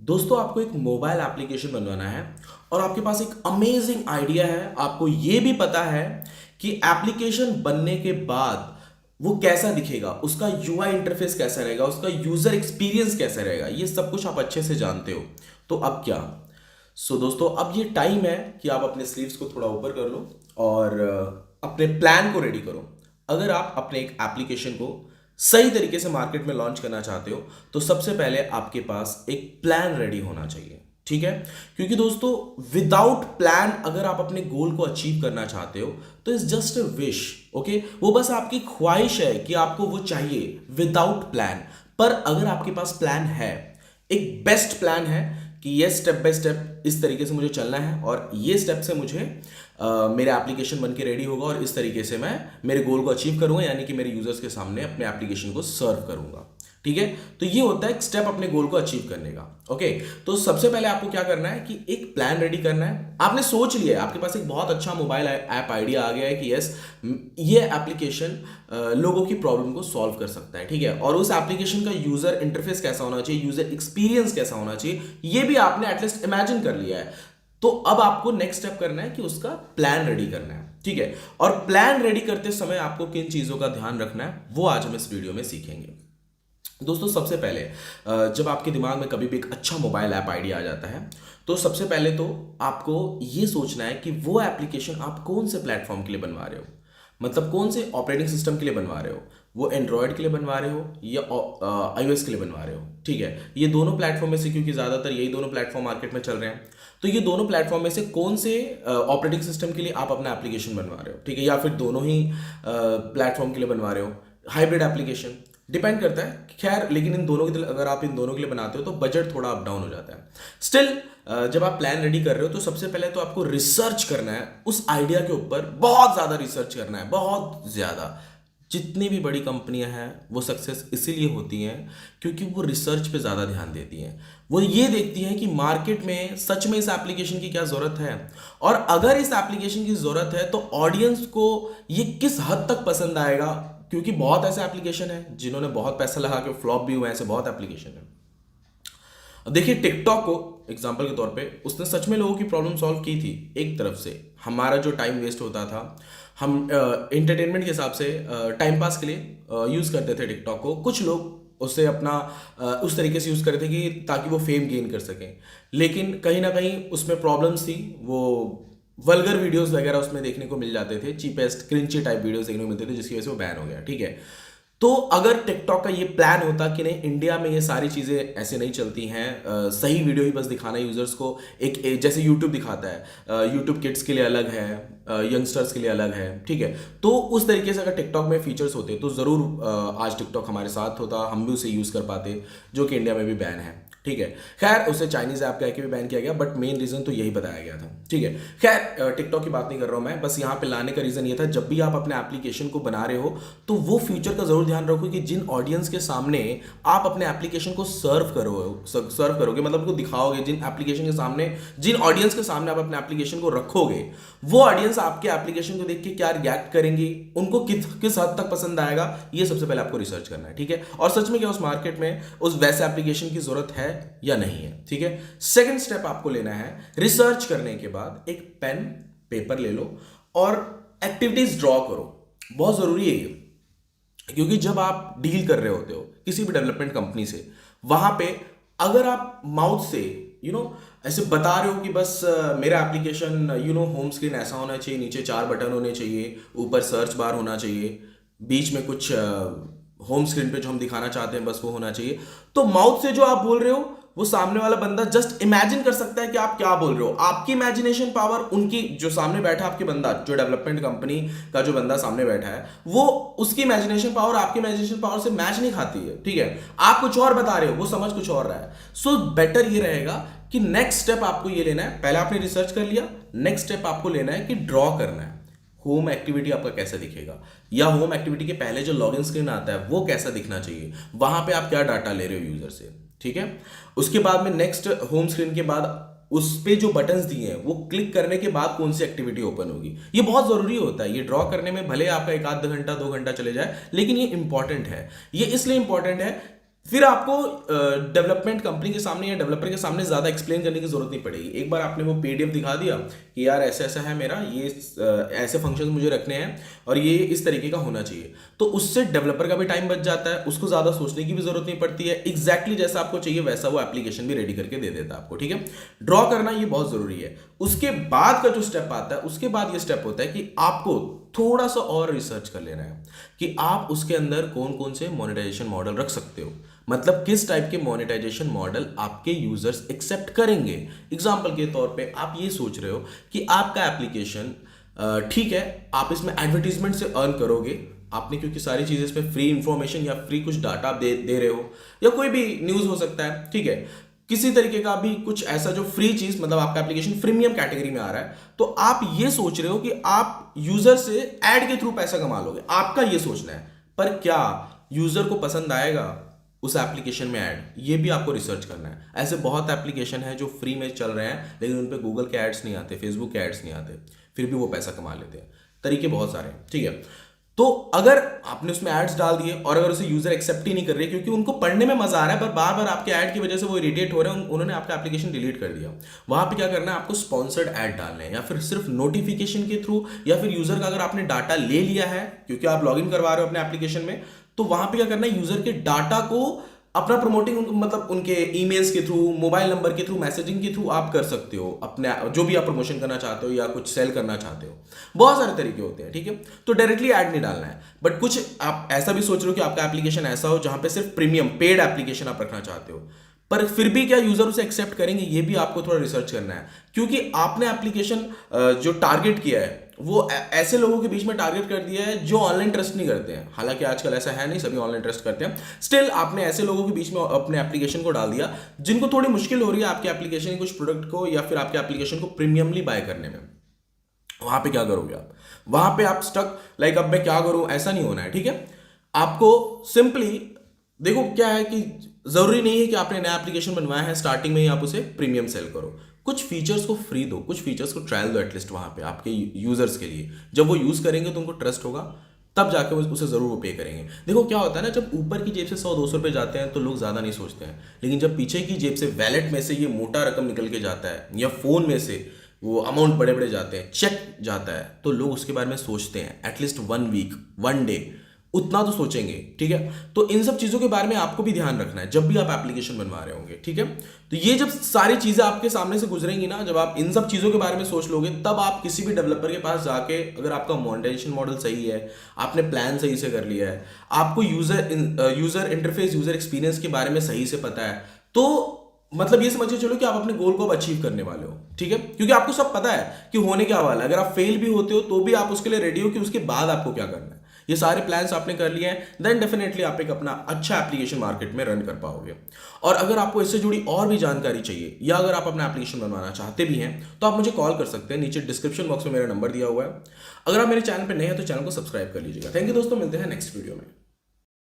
दोस्तों आपको एक मोबाइल एप्लीकेशन बनवाना है और आपके पास एक अमेजिंग आइडिया है। आपको यह भी पता है कि एप्लीकेशन बनने के बाद वो कैसा दिखेगा, उसका यूआई इंटरफेस कैसा रहेगा, उसका यूजर एक्सपीरियंस कैसा रहेगा। ये सब कुछ आप अच्छे से जानते हो। तो अब क्या? दोस्तों अब ये टाइम है कि आप अपने स्लीव्स को थोड़ा ऊपर कर लो और अपने प्लान को रेडी करो। अगर आप अपने एक एप्लीकेशन को सही तरीके से मार्केट में लॉन्च करना चाहते हो तो सबसे पहले आपके पास एक प्लान रेडी होना चाहिए। ठीक है? क्योंकि दोस्तों विदाउट प्लान अगर आप अपने गोल को अचीव करना चाहते हो तो it's just a wish. Okay, वो बस आपकी ख्वाहिश है कि आपको वो चाहिए विदाउट प्लान। पर अगर आपके पास प्लान है, एक बेस्ट प्लान है कि ये स्टेप बाय स्टेप इस तरीके से मुझे चलना है और ये स्टेप से मुझे मेरा एप्लीकेशन बन के रेडी होगा और इस तरीके से मैं मेरे गोल को अचीव करूंगा, यानी कि मेरे यूजर्स के सामने अपने एप्लीकेशन को सर्व करूंगा। ठीक है? तो ये होता है एक स्टेप अपने गोल को अचीव करने का। ओके, तो सबसे पहले आपको क्या करना है कि एक प्लान रेडी करना है। आपने सोच लिया है, आपके पास एक बहुत अच्छा मोबाइल ऐप आइडिया आ गया है कि यस, ये एप्लीकेशन लोगों की प्रॉब्लम को सॉल्व कर सकता है। ठीक है? और उस एप्लीकेशन का यूजर इंटरफेस कैसा होना चाहिए, यूजर एक्सपीरियंस कैसा होना चाहिए, ये भी आपने एटलीस्ट इमेजिन कर लिया है। तो अब आपको नेक्स्ट स्टेप करना है कि उसका प्लान रेडी करना है। ठीक है? और प्लान रेडी करते समय आपको किन चीजों का ध्यान रखना है वो आज हम इस वीडियो में सीखेंगे। दोस्तों सबसे पहले जब आपके दिमाग में कभी भी एक अच्छा मोबाइल ऐप आइडिया आ जाता है तो सबसे पहले तो आपको ये सोचना है कि वो एप्लीकेशन आप कौन से प्लेटफॉर्म के लिए बनवा रहे हो। मतलब कौन से ऑपरेटिंग सिस्टम के लिए बनवा रहे हो, वो एंड्रॉयड के लिए बनवा रहे हो या आईओएस के लिए बनवा रहे हो। ठीक है? ये दोनों प्लेटफॉर्म में से, क्योंकि ज़्यादातर यही दोनों प्लेटफॉर्म मार्केट में चल रहे हैं, तो ये दोनों प्लेटफॉर्म में से कौन से ऑपरेटिंग सिस्टम के लिए आप अपना एप्लीकेशन बनवा रहे हो। ठीक है? या फिर दोनों ही प्लेटफॉर्म के लिए बनवा रहे हो, हाइब्रिड एप्लीकेशन, डिपेंड करता है। खैर, लेकिन इन दोनों के लिए, अगर आप इन दोनों के लिए बनाते हो तो बजट थोड़ा अप डाउन हो जाता है। स्टिल जब आप प्लान रेडी कर रहे हो तो सबसे पहले तो आपको रिसर्च करना है उस आइडिया के ऊपर। बहुत ज़्यादा रिसर्च करना है, बहुत ज़्यादा। जितनी भी बड़ी कंपनियां हैं वो सक्सेस इसीलिए होती हैं क्योंकि वो रिसर्च पे ज़्यादा ध्यान देती हैं। वो ये देखती हैं कि मार्केट में सच में इस एप्लीकेशन की क्या ज़रूरत है, और अगर इस एप्लीकेशन की ज़रूरत है तो ऑडियंस को ये किस हद तक पसंद आएगा। क्योंकि बहुत ऐसे एप्लीकेशन हैं जिन्होंने बहुत पैसा लगा के फ्लॉप भी हुए, ऐसे बहुत एप्लीकेशन हैं। अब देखिए टिकटॉक को एग्जांपल के तौर पे, उसने सच में लोगों की प्रॉब्लम सॉल्व की थी। एक तरफ से हमारा जो टाइम वेस्ट होता था, हम एंटरटेनमेंट के हिसाब से टाइम पास के लिए यूज़ करते थे टिकटॉक को। कुछ लोग उसे अपना उस तरीके से यूज़ करते थे कि ताकि वो फेम गेन कर सकें, लेकिन कहीं ना कहीं उसमें प्रॉब्लम्स थी। वो वल्गर वीडियोस वगैरह उसमें देखने को मिल जाते थे, चीपेस्ट क्रिंची टाइप वीडियोस देखने को मिलते थे, जिसकी वजह से वो बैन हो गया। ठीक है? तो अगर टिकटॉक का ये प्लान होता कि नहीं, इंडिया में ये सारी चीज़ें ऐसे नहीं चलती हैं, सही वीडियो ही बस दिखाना यूजर्स को, जैसे यूट्यूब दिखाता है, यूट्यूब किड्स के लिए अलग है, यंगस्टर्स के लिए अलग है। ठीक है? तो उस तरीके से अगर टिकटॉक में फीचर्स होते तो ज़रूर आज टिकटॉक हमारे साथ होता, हम भी उसे यूज़ कर पाते, जो कि इंडिया में भी बैन है। ठीक है? खैर, उसे चाइनीज ऐप कह के भी बैन किया गया, बट मेन रीजन तो यही बताया गया था। ठीक है? खैर, टिकटॉक की बात नहीं कर रहा हूं मैं, बस यहाँ पे लाने का रीजन ये था, जब भी आप अपने एप्लीकेशन को बना रहे हो तो वो फीचर का जरूर ध्यान रखो कि जिन ऑडियंस के सामने आप अपने एप्लीकेशन को सर्व करोगे, मतलब उनको दिखाओगे, जिन एप्लीकेशन के सामने, जिन ऑडियंस के सामने आप अपने एप्लीकेशन को रखोगे, वो ऑडियंस आपके एप्लीकेशन को देख के क्या रिएक्ट करेंगी, उनको किस हद तक पसंद आएगा, ये सबसे पहले आपको रिसर्च करना है। ठीक है? और सच में क्या उस मार्केट में उस वैसे एप्लीकेशन की जरूरत है या नहीं है। ठीक है? सेकंड स्टेप आपको लेना है, रिसर्च करने के बाद एक पेन पेपर ले लो और एक्टिविटीज ड्रॉ करो। बहुत जरूरी है ये, क्योंकि जब आप डील कर रहे होते हो किसी भी डेवलपमेंट कंपनी से, वहां पे अगर आप माउथ से ऐसे बता रहे हो कि बस मेरा एप्लीकेशन होम स्क्रीन ऐसा होना चाहिए, नीचे 4 बटन होने चाहिए, ऊपर सर्च बार होना चाहिए, बीच में कुछ होम स्क्रीन पे जो हम दिखाना चाहते हैं बस वो होना चाहिए, तो माउथ से जो आप बोल रहे हो वो सामने वाला बंदा जस्ट इमेजिन कर सकता है कि आप क्या बोल रहे हो। आपकी इमेजिनेशन पावर, उनकी जो सामने बैठा आपके बंदा, जो डेवलपमेंट कंपनी का जो बंदा सामने बैठा है, वो उसकी इमेजिनेशन पावर आपकी इमेजिनेशन पावर से मैच नहीं खाती है। ठीक है? आप कुछ और बता रहे हो, वो समझ कुछ और रहा है। सो बेटर ये रहेगा कि नेक्स्ट स्टेप आपको ये लेना है, पहले आपने रिसर्च कर लिया, नेक्स्ट स्टेप आपको लेना है कि ड्रॉ करना है होम एक्टिविटी आपका कैसा दिखेगा, या होम एक्टिविटी के पहले जो लॉगिन स्क्रीन आता है वो कैसा दिखना चाहिए, वहां पे आप क्या डाटा ले रहे हो यूजर से। ठीक है? उसके बाद में नेक्स्ट होम स्क्रीन के बाद उस पे जो बटन्स दिए हैं वो क्लिक करने के बाद कौन सी एक्टिविटी ओपन होगी, ये बहुत जरूरी होता है। ये ड्रॉ करने में भले आपका 1 आध घंटा 2 घंटा चले जाए, लेकिन ये इंपॉर्टेंट है। ये इसलिए इंपॉर्टेंट है, फिर आपको डेवलपमेंट कंपनी के सामने या डेवलपर के सामने ज़्यादा एक्सप्लेन करने की जरूरत नहीं पड़ेगी। एक बार आपने वो पीडीएफ दिखा दिया कि यार ऐसा ऐसा है मेरा, ये ऐसे फंक्शन मुझे रखने हैं और ये इस तरीके का होना चाहिए, तो उससे डेवलपर का भी टाइम बच जाता है, उसको ज़्यादा सोचने की भी जरूरत नहीं पड़ती है। एग्जैक्टली जैसा आपको चाहिए वैसा वो एप्लीकेशन भी रेडी करके दे देता है आपको। ठीक है, ड्रॉ करना ये बहुत जरूरी है। उसके बाद का जो स्टेप आता है, उसके बाद ये स्टेप होता है कि आपको थोड़ा सा और रिसर्च कर लेना है कि आप उसके अंदर कौन कौन से मोनेटाइजेशन मॉडल रख सकते हो, मतलब किस टाइप के मोनेटाइजेशन मॉडल आपके यूजर्स एक्सेप्ट करेंगे। एग्जांपल के तौर पे आप ये सोच रहे हो कि आपका एप्लीकेशन ठीक है, आप इसमें एडवर्टीजमेंट से अर्न करोगे, आपने क्योंकि सारी चीजें इसमें फ्री इंफॉर्मेशन या फ्री कुछ डाटा आप दे रहे हो, या कोई भी न्यूज हो सकता है, ठीक है, किसी तरीके का भी कुछ ऐसा जो फ्री चीज, मतलब आपका एप्लीकेशन प्रीमियम कैटेगरी में आ रहा है, तो आप ये सोच रहे हो कि आप यूजर से एड के थ्रू पैसा कमा लोगे, आपका ये सोचना है। पर क्या यूजर को पसंद आएगा उस एप्लीकेशन में ऐड, ये भी आपको रिसर्च करना है। ऐसे बहुत एप्लीकेशन है जो फ्री में चल रहे हैं लेकिन उन पे गूगल के एड्स नहीं आते, फेसबुक के एड्स नहीं आते, फिर भी वो पैसा कमा लेते हैं। तरीके बहुत सारे हैं, ठीक है। तो अगर आपने उसमें एड्स डाल दिए और अगर उसे यूजर एक्सेप्ट ही नहीं कर रहे क्योंकि उनको पढ़ने में मजा आ रहा है पर बार बार आपके ऐड की वजह से वो इरिटेट हो रहे हैं, उन्होंने आपका एप्लीकेशन डिलीट कर दिया, वहां पे क्या करना है, आपको स्पॉन्सर्ड ऐड डालने हैं, या फिर सिर्फ नोटिफिकेशन के थ्रू, या फिर यूजर का अगर आपने डाटा ले लिया है क्योंकि आप लॉगिन करवा रहे हो अपने एप्लीकेशन में, तो वहां पे क्या करना है, यूजर के डाटा को अपना प्रमोटिंग, मतलब उनके ईमेल्स के थ्रू, मोबाइल नंबर के थ्रू, मैसेजिंग के थ्रू आप कर सकते हो अपने जो भी आप प्रमोशन करना चाहते हो या कुछ सेल करना चाहते हो। बहुत सारे तरीके होते हैं, ठीक है। तो डायरेक्टली ऐड नहीं डालना है, बट कुछ आप ऐसा भी सोच रहे हो कि आपका एप्लीकेशन ऐसा हो जहां पे सिर्फ प्रीमियम पेड एप्लीकेशन आप रखना चाहते हो, पर फिर भी क्या यूजर उसे एक्सेप्ट करेंगे, ये भी आपको थोड़ा रिसर्च करना है, क्योंकि आपने एप्लीकेशन जो टारगेट किया है वो ऐसे लोगों के बीच में टारगेट कर दिया है जो ऑनलाइन ट्रस्ट नहीं करते हैं। हालांकि आजकल ऐसा है नहीं, सभी ऑनलाइन ट्रस्ट करते हैं, स्टिल आपने ऐसे लोगों के बीच में अपने एप्लीकेशन को डाल दिया जिनको थोड़ी मुश्किल हो रही है आपके एप्लीकेशन के कुछ प्रोडक्ट को या फिर आपके एप्लीकेशन को प्रीमियमली बाय करने में। वहां पे क्या करोगे आप, वहां पे आप स्टक, लाइक अब मैं क्या करूं, ऐसा नहीं होना है, ठीक है। आपको सिंपली देखो क्या है कि जरूरी नहीं है कि आपने नया एप्लीकेशन बनवाया है स्टार्टिंग में ही आप उसे प्रीमियम सेल करो, कुछ फीचर्स को फ्री दो, कुछ फीचर्स को ट्रायल दो एटलीस्ट वहां पे आपके यूजर्स के लिए। जब वो यूज करेंगे तो उनको ट्रस्ट होगा, तब जाके उसे जरूर वो पे करेंगे। देखो क्या होता है ना, जब ऊपर की जेब से 100-200 रुपए जाते हैं तो लोग ज्यादा नहीं सोचते हैं, लेकिन जब पीछे की जेब से, वैलेट में से ये मोटा रकम निकल के जाता है या फोन में से वो अमाउंट बड़े बड़े जाते हैं, चेक जाता है, तो लोग उसके बारे में सोचते हैं एटलीस्ट 1 वीक 1 डे, उतना तो सोचेंगे, ठीक है। तो इन सब चीजों के बारे में आपको भी ध्यान रखना है जब भी आप एप्लीकेशन बनवा रहे होंगे, ठीक है। तो ये जब सारी चीजें आपके सामने से गुजरेंगी ना, जब आप इन सब चीजों के बारे में सोच लोगे, तब आप किसी भी डेवलपर के पास जाके, अगर आपका मोनेटाइजेशन मॉडल सही है, आपने प्लान सही से कर लिया है, आपको यूजर इंटरफेस, यूजर एक्सपीरियंस के बारे में सही से पता है, तो मतलब ये समझिए चलो कि आप अपने गोल को अब अचीव करने वाले हो, ठीक है। क्योंकि आपको सब पता है कि होने क्या वाला है, अगर आप फेल भी होते हो तो भी आप उसके लिए रेडी हो कि उसके बाद आपको क्या करना है। ये सारे प्लान्स आपने कर लिए हैं, देन डेफिनेटली आप एक अपना अच्छा एप्लीकेशन मार्केट में रन कर पाओगे। और अगर आपको इससे जुड़ी और भी जानकारी चाहिए या अगर आप अपना एप्लीकेशन बनवाना चाहते भी हैं तो आप मुझे कॉल कर सकते हैं, नीचे डिस्क्रिप्शन बॉक्स में मेरा नंबर दिया हुआ है। अगर आप मेरे चैनल पर नए हैं तो चैनल को सब्सक्राइब कर लीजिएगा। थैंक यू दोस्तों, मिलते हैं नेक्स्ट वीडियो में।